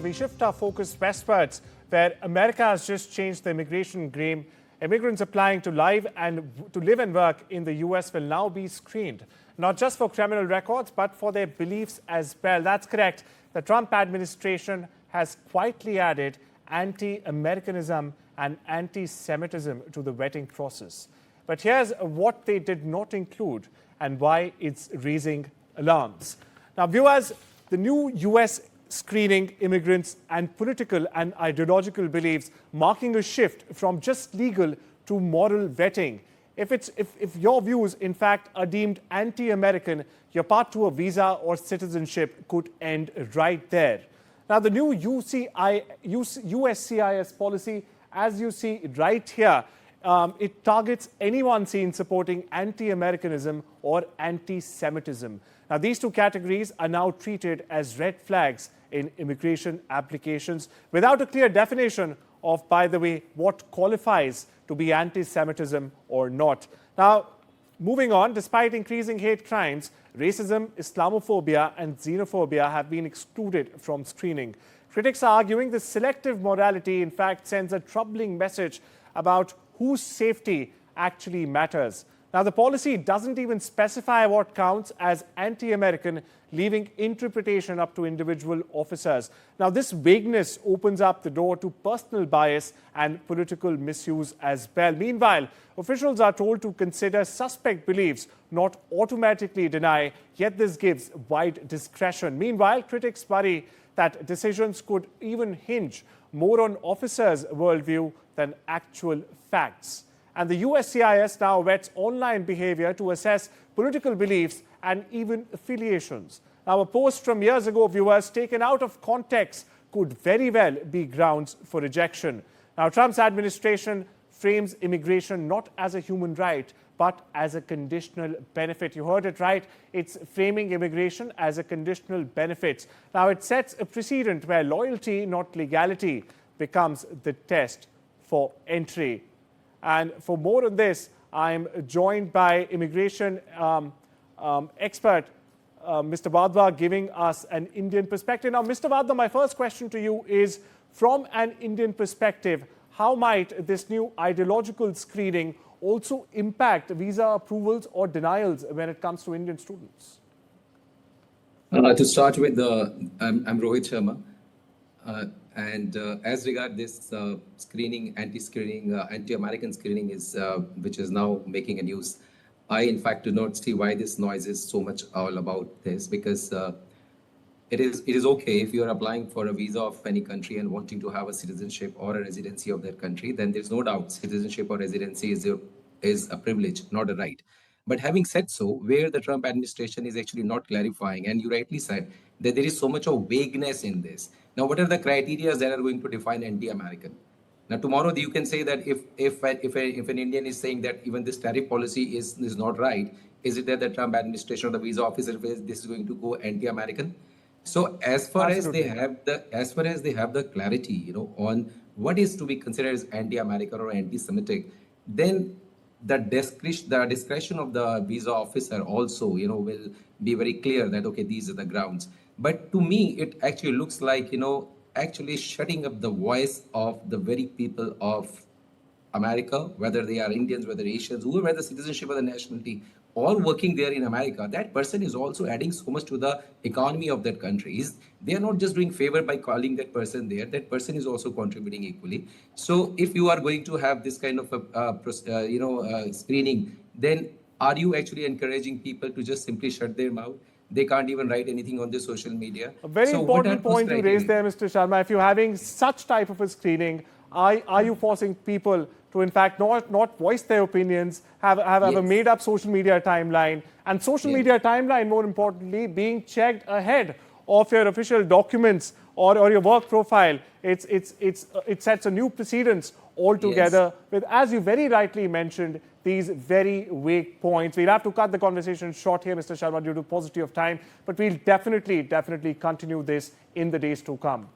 We shift our focus westwards, where America has just changed the immigration game. Immigrants applying to live and work in the U.S. will now be screened, not just for criminal records, but for their beliefs as well. That's correct. The Trump administration has quietly added anti-Americanism and anti-Semitism to the vetting process. But here's what they did not include and why it's raising alarms. Now, viewers, the new U.S. screening immigrants and political and ideological beliefs, marking a shift from just legal to moral vetting. If your views, in fact, are deemed anti-American, your path to a visa or citizenship could end right there. Now, the new USCIS policy, as you see right here, it targets anyone seen supporting anti-Americanism or anti-Semitism. Now, these two categories are now treated as red flags in immigration applications without a clear definition of, by the way, what qualifies to be anti-Semitism or not. Now, moving on, despite increasing hate crimes, racism, Islamophobia and xenophobia have been excluded from screening. Critics are arguing this selective morality, in fact, sends a troubling message about whose safety actually matters. Now, the policy doesn't even specify what counts as anti-American, leaving interpretation up to individual officers. Now, this vagueness opens up the door to personal bias and political misuse as well. Meanwhile, officials are told to consider suspect beliefs, not automatically deny, yet this gives wide discretion. Meanwhile, critics worry that decisions could even hinge more on officers' worldview than actual facts. And the USCIS now vets online behavior to assess political beliefs and even affiliations. Now, a post from years ago, viewers, taken out of context could very well be grounds for rejection. Now, Trump's administration frames immigration not as a human right, but as a conditional benefit. You heard it right. It's framing immigration as a conditional benefit. Now, it sets a precedent where loyalty, not legality, becomes the test for entry. And for more on this, I'm joined by immigration expert, Mr. Wadhwa, giving us an Indian perspective. Now, Mr. Wadhwa, my first question to you is, from an Indian perspective, how might this new ideological screening also impact visa approvals or denials when it comes to Indian students? To start with, I'm Rohit Sharma. And as regard this screening, anti-American screening is which is now making a news. I, in fact, do not see why this noise is so much all about this, because it is okay if you are applying for a visa of any country and wanting to have a citizenship or a residency of that country, then there's no doubt citizenship or residency is a privilege, not a right. But having said so, where the Trump administration is actually not clarifying, and you rightly said that there is so much of vagueness in this. Now, what are the criteria that are going to define anti-American? Now, tomorrow you can say that if an Indian is saying that even this tariff policy is not right, is it that the Trump administration or the visa officer says this is going to go anti-American? So as far as they have the clarity, on what is to be considered as anti-American or anti-Semitic, then the discretion of the visa officer also, will be very clear that, okay, these are the grounds. But to me, it actually looks like, actually shutting up the voice of the very people of America, whether they are Indians, whether Asians, whoever the citizenship or the nationality, all working there in America. That person is also adding so much to the economy of that country. They are not just doing favor by calling that person there. That person is also contributing equally. So if you are going to have this kind of a screening, then are you actually encouraging people to just simply shut their mouth? They can't even write anything on the social media. A very important point you raised there, Mr. Sharma. If you're having such type of a screening, are you forcing people to, in fact, not voice their opinions, have a made-up social media timeline, and social media timeline, more importantly, being checked ahead of your official documents or your work profile? It sets a new precedence altogether with, as you very rightly mentioned, these very vague points. We'll have to cut the conversation short here, Mr. Sharma, due to paucity of time, but we'll definitely continue this in the days to come.